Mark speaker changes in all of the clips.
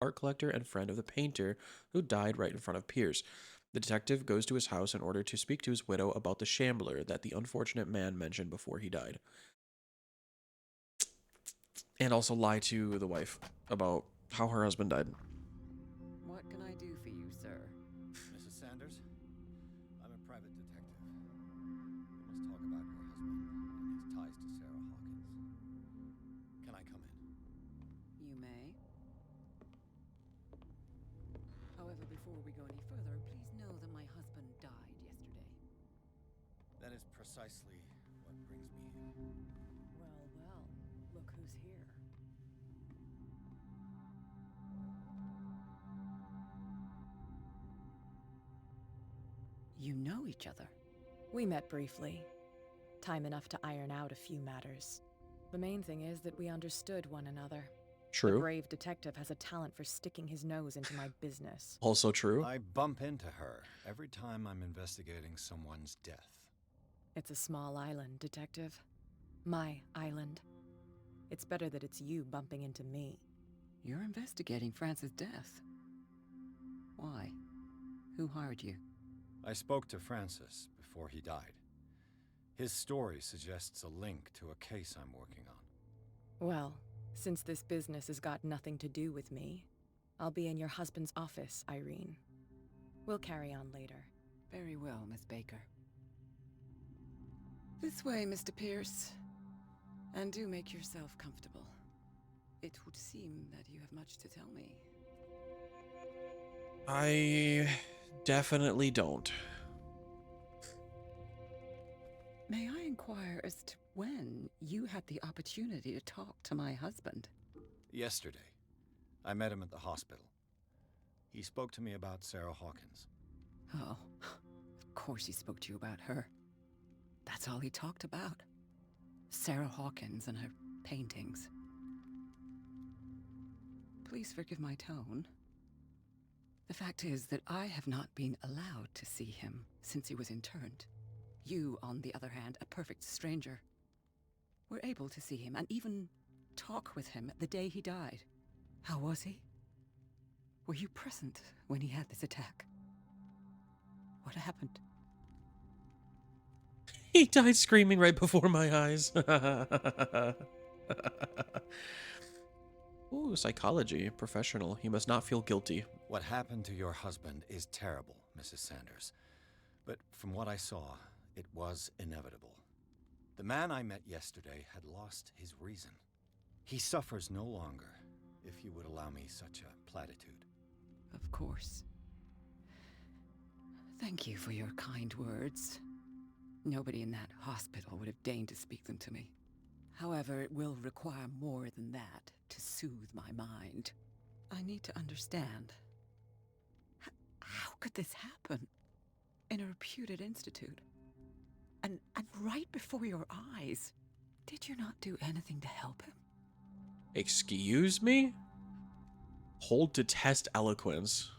Speaker 1: art collector and friend of the painter who died right in front of Pierce. The detective goes to his house in order to speak to his widow about the shambler that the unfortunate man mentioned before he died. And also lie to the wife about how her husband died.
Speaker 2: What can I do for you, sir?
Speaker 3: Mrs. Sanders, I'm a private detective. We must talk about your husband and his ties to Sarah Hawkins. Can I come in?
Speaker 2: You may. However, before we go any further, please know that my husband died yesterday.
Speaker 3: That is precisely what brings me here.
Speaker 2: Well, well, look who's here. You know each other.
Speaker 4: We met briefly. Time enough to iron out a few matters. The main thing is that we understood one another. The
Speaker 1: True.
Speaker 4: brave detective has a talent for sticking his nose into my business.
Speaker 1: Also true.
Speaker 3: I bump into her every time I'm investigating someone's death.
Speaker 4: It's a small island, detective. My island. It's better that it's you bumping into me.
Speaker 2: You're investigating Francis' death. Why? Who hired you?
Speaker 3: I spoke to Francis before he died. His story suggests a link to a case I'm working on.
Speaker 4: Well, since this business has got nothing to do with me, I'll be in your husband's office, Irene. We'll carry on later.
Speaker 2: Very well, Miss Baker. This way, Mr. Pierce. And do make yourself comfortable. It would seem that you have much to tell me.
Speaker 1: I definitely don't.
Speaker 2: May I inquire as to when you had the opportunity to talk to my husband?
Speaker 3: Yesterday, I met him at the hospital. He spoke to me about Sarah Hawkins.
Speaker 2: Oh, of course he spoke to you about her. That's all he talked about. Sarah Hawkins and her paintings. Please forgive my tone. The fact is that I have not been allowed to see him since he was interned. You, on the other hand, a perfect stranger, were able to see him and even talk with him the day he died. How was he? Were you present when he had this attack? What happened?
Speaker 1: He died screaming right before my eyes. Ooh, psychology. Professional. He must not feel guilty.
Speaker 3: What happened to your husband is terrible, Mrs. Sanders. But from what I saw, it was inevitable. The man I met yesterday had lost his reason. He suffers no longer, if you would allow me such a platitude.
Speaker 2: Of course. Thank you for your kind words. Nobody in that hospital would have deigned to speak them to me. However, it will require more than that to soothe my mind. I need to understand. How could this happen? In a reputed institute? And right before your eyes? Did you not do anything to help him?
Speaker 1: Excuse me? Hold to test eloquence.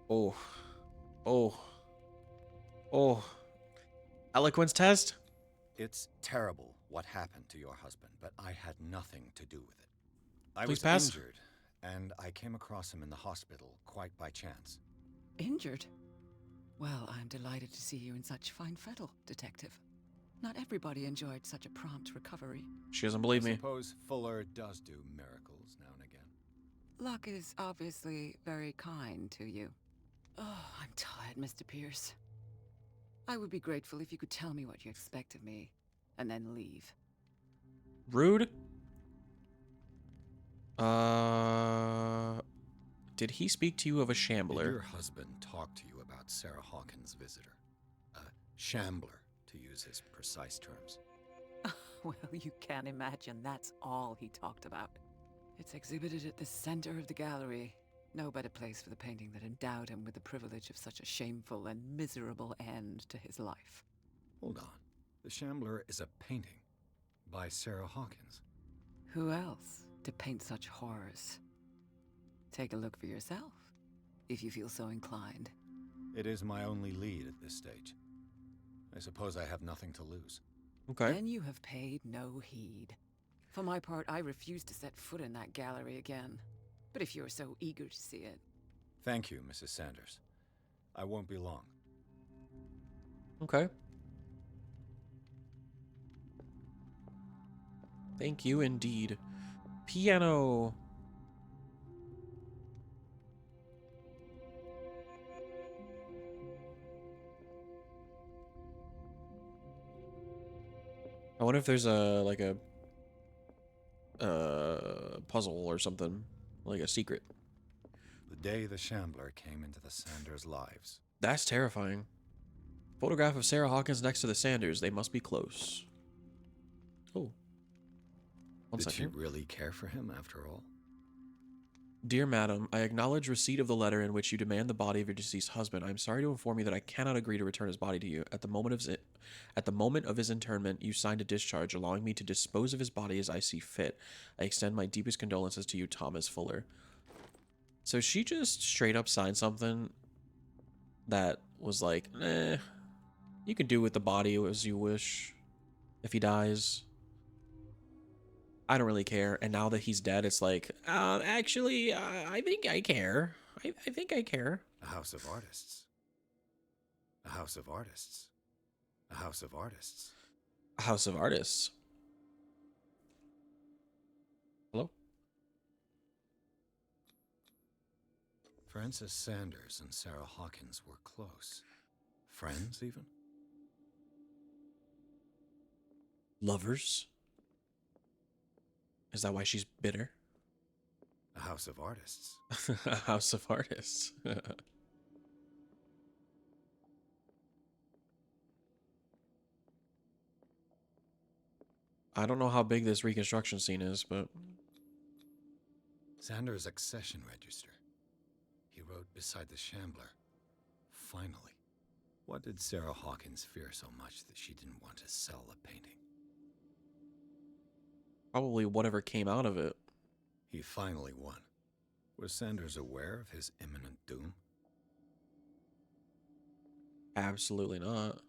Speaker 1: Oh. Oh. Oh. Eloquence test?
Speaker 3: It's terrible what happened to your husband, but I had nothing to do with it. I
Speaker 1: Please
Speaker 3: was
Speaker 1: pass.
Speaker 3: injured, and I came across him in the hospital quite by chance.
Speaker 2: Injured? Well, I'm delighted to see you in such fine fettle, Detective. Not everybody enjoyed such a prompt recovery.
Speaker 1: She doesn't believe
Speaker 3: I
Speaker 1: me.
Speaker 3: suppose Fuller does do miracles now and again.
Speaker 2: Luck is obviously very kind to you. Oh, I'm tired, Mr. Pierce. I would be grateful if you could tell me what you expect of me, and then leave.
Speaker 1: Rude. Did he speak to you of a
Speaker 3: Did
Speaker 1: shambler?
Speaker 3: your husband talk to you about Sarah Hawkins' visitor? A shambler, to use his precise terms.
Speaker 2: Well, you can imagine that's all he talked about. It's exhibited at the center of the gallery. No better place for the painting that endowed him with the privilege of such a shameful and miserable end to his life.
Speaker 3: Hold on. The Shambler is a painting by Sarah Hawkins.
Speaker 2: Who else to paint such horrors? Take a look for yourself, if you feel so inclined.
Speaker 3: It is my only lead at this stage. I suppose I have nothing to lose.
Speaker 1: Okay.
Speaker 2: Then you have paid no heed. For my part, I refuse to set foot in that gallery again. But if you're so eager to see it...
Speaker 3: Thank you, Mrs. Sanders. I won't be long.
Speaker 1: Okay. Thank you indeed. Piano. I wonder if there's a puzzle or something, like a secret.
Speaker 3: The day the Shambler came into the Sanders' lives.
Speaker 1: That's terrifying. Photograph of Sarah Hawkins next to the Sanders. They must be close. Oh. One
Speaker 3: Did she
Speaker 1: second.
Speaker 3: really care for him after all?
Speaker 1: Dear Madam, I acknowledge receipt of the letter in which you demand the body of your deceased husband. I am sorry to inform you that I cannot agree to return his body to you. At the moment of his interment, you signed a discharge allowing me to dispose of his body as I see fit. I extend my deepest condolences to you, Thomas Fuller. So she just straight up signed something that was like, you can do with the body as you wish if he dies. I don't really care. And now that he's dead, it's like, actually, I think I care. I think I care.
Speaker 3: A house of artists. A house of artists. A house of artists.
Speaker 1: A house of artists. Hello?
Speaker 3: Frances Sanders and Sarah Hawkins were close. Friends, even?
Speaker 1: Lovers? Is that why she's bitter?
Speaker 3: A house of artists.
Speaker 1: A house of artists. I don't know how big this reconstruction scene is, but...
Speaker 3: Sanders' accession register. He wrote beside the Shambler. Finally. What did Sarah Hawkins fear so much that she didn't want to sell the painting?
Speaker 1: Probably whatever came out of it.
Speaker 3: He finally won. Was Sanders aware of his imminent doom?
Speaker 1: Absolutely not.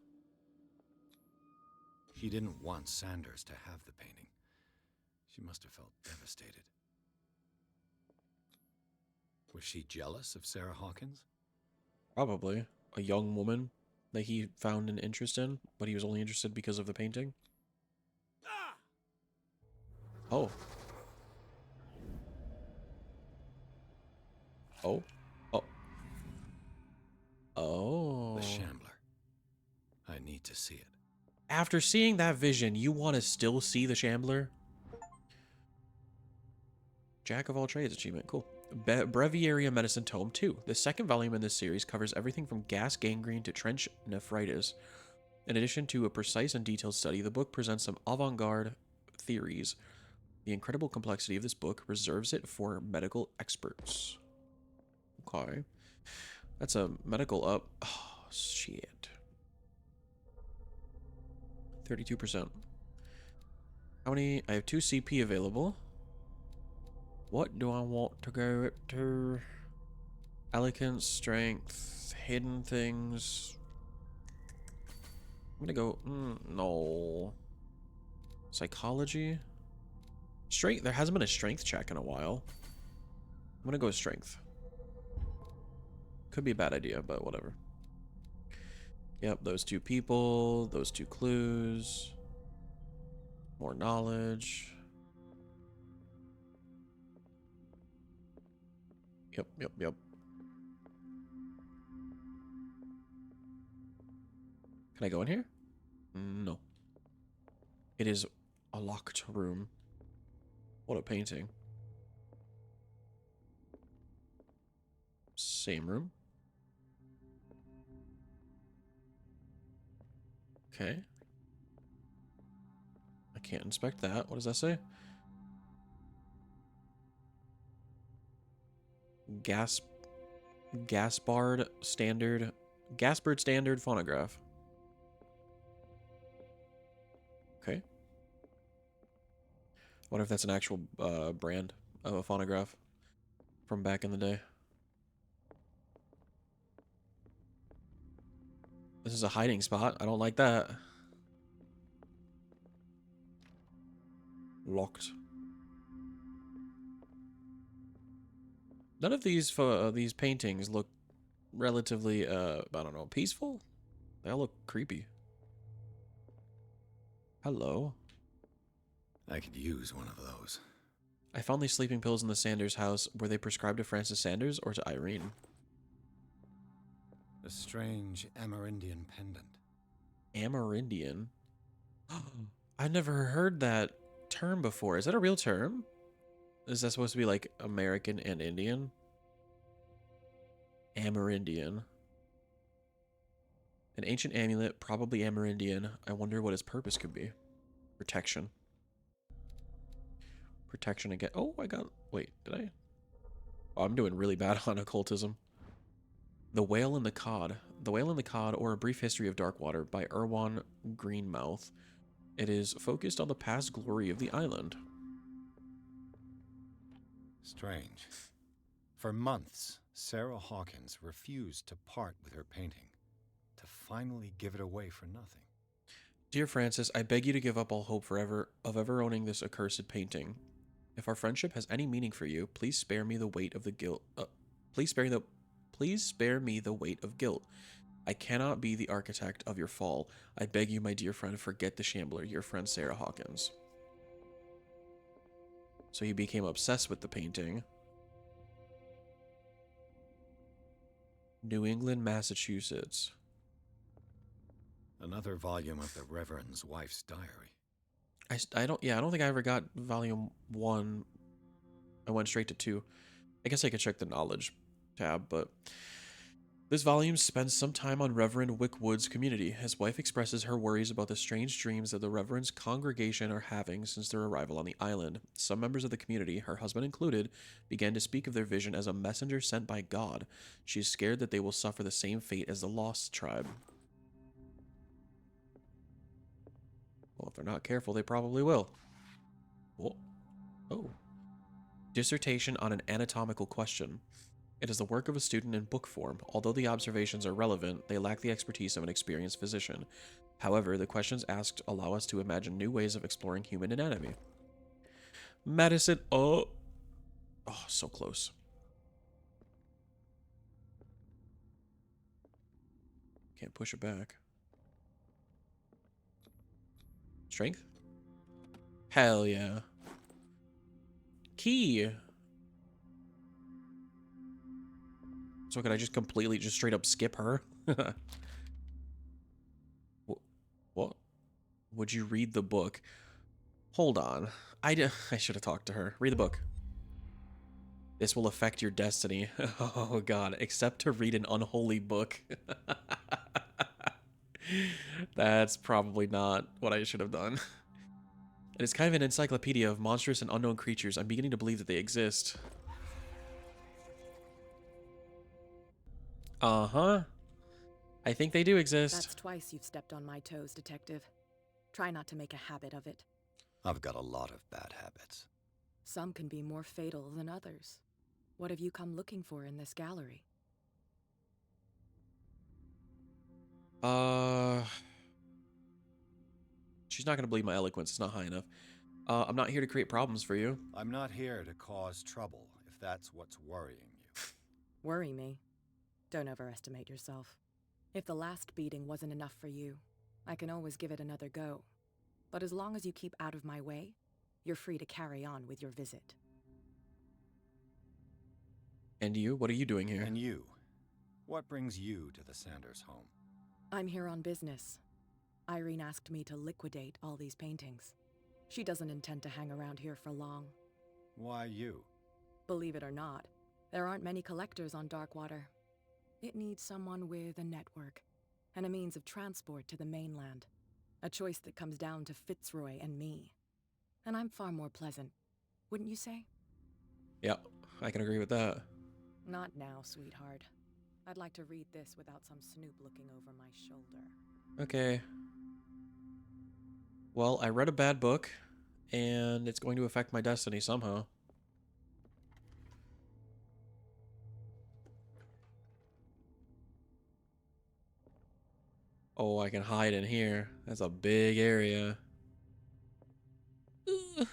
Speaker 3: He didn't want Sanders to have the painting. She must have felt devastated. Was she jealous of Sarah Hawkins?
Speaker 1: Probably. A young woman that he found an interest in, but he was only interested because of the painting. Oh. Oh. Oh. Oh.
Speaker 3: The Shambler. I need to see it.
Speaker 1: After seeing that vision, you want to still see the Shambler? Jack of all trades achievement. Cool. Breviaria Medicine Tome 2. The second volume in this series covers everything from gas gangrene to trench nephritis. In addition to a precise and detailed study, the book presents some avant-garde theories. The incredible complexity of this book reserves it for medical experts. Okay. That's a medical up. Oh, shit. 32%. How many? I have 2 CP available. What do I want to go up to? Elegance, strength, hidden things. I'm gonna go, no. Psychology? Strength, there hasn't been a strength check in a while. I'm gonna go with strength. Could be a bad idea, but whatever. Yep, those 2 people, those 2 clues. More knowledge. Yep. Can I go in here? No. It is a locked room. What a painting. Same room. Okay. I can't inspect that. What does that say? Gaspard standard phonograph. Okay. Wonder if that's an actual brand of a phonograph from back in the day. This is a hiding spot. I don't like that. Locked. None of these paintings look relatively, I don't know, peaceful? They all look creepy. Hello.
Speaker 3: I could use one of those.
Speaker 1: I found these sleeping pills in the Sanders house. Were they prescribed to Francis Sanders or to Irene?
Speaker 3: A strange Amerindian pendant.
Speaker 1: Amerindian? I've never heard that term before. Is that a real term? Is that supposed to be like American and Indian? Amerindian. An ancient amulet, probably Amerindian. I wonder what its purpose could be. Protection. Protection again. Oh, I got... Wait, did I? Oh, I'm doing really bad on occultism. The Whale and the Cod. The Whale and the Cod, or A Brief History of Darkwater by Erwan Greenmouth. It is focused on the past glory of the island.
Speaker 3: Strange. For months, Sarah Hawkins refused to part with her painting, to finally give it away for nothing.
Speaker 1: Dear Francis, I beg you to give up all hope forever of ever owning this accursed painting. If our friendship has any meaning for you, please spare me the weight of the guilt. Please spare me the weight of guilt. I cannot be the architect of your fall. I beg you, my dear friend, forget the shambler, your friend Sarah Hawkins. So he became obsessed with the painting. New England, Massachusetts.
Speaker 3: Another volume of the Reverend's wife's diary.
Speaker 1: I don't think I ever got volume 1. I went straight to 2. I guess I could check the knowledge tab, but this volume spends some time on Reverend Wickwood's community. His wife expresses her worries about the strange dreams that the Reverend's congregation are having since their arrival on the island. Some members of the community, her husband included, began to speak of their vision as a messenger sent by God. She is scared that they will suffer the same fate as the Lost Tribe. Well, if they're not careful, they probably will. Whoa. Oh. Dissertation on an anatomical question. It is the work of a student in book form. Although the observations are relevant, they lack the expertise of an experienced physician. However, the questions asked allow us to imagine new ways of exploring human anatomy. Medicine. Oh, so close. Can't push it back. Strength? Hell yeah. Key. So could I just completely, just straight up skip her? What? Would you read the book? Hold on. I should have talked to her. Read the book. This will affect your destiny. Oh god, except to read an unholy book. That's probably not what I should have done. It is kind of an encyclopedia of monstrous and unknown creatures. I'm beginning to believe that they exist. Uh-huh. I think they do exist.
Speaker 4: That's twice you've stepped on my toes, Detective. Try not to make a habit of it.
Speaker 3: I've got a lot of bad habits.
Speaker 4: Some can be more fatal than others. What have you come looking for in this gallery?
Speaker 1: She's not gonna believe my eloquence. It's not high enough. I'm not here to create problems for you.
Speaker 3: I'm not here to cause trouble, if that's what's worrying you.
Speaker 4: Worry me? Don't overestimate yourself. If the last beating wasn't enough for you, I can always give it another go. But as long as you keep out of my way, you're free to carry on with your visit.
Speaker 1: And you? What are you doing here?
Speaker 3: And you? What brings you to the Sanders home?
Speaker 4: I'm here on business. Irene asked me to liquidate all these paintings. She doesn't intend to hang around here for long.
Speaker 3: Why you?
Speaker 4: Believe it or not, there aren't many collectors on Darkwater. It needs someone with a network and a means of transport to the mainland. A choice that comes down to Fitzroy and me. And I'm far more pleasant, wouldn't you say?
Speaker 1: Yeah, I can agree with that.
Speaker 4: Not now, sweetheart. I'd like to read this without some snoop looking over my shoulder.
Speaker 1: Okay. Well, I read a bad book, and it's going to affect my destiny somehow. Oh, I can hide in here. That's a big area. Ugh.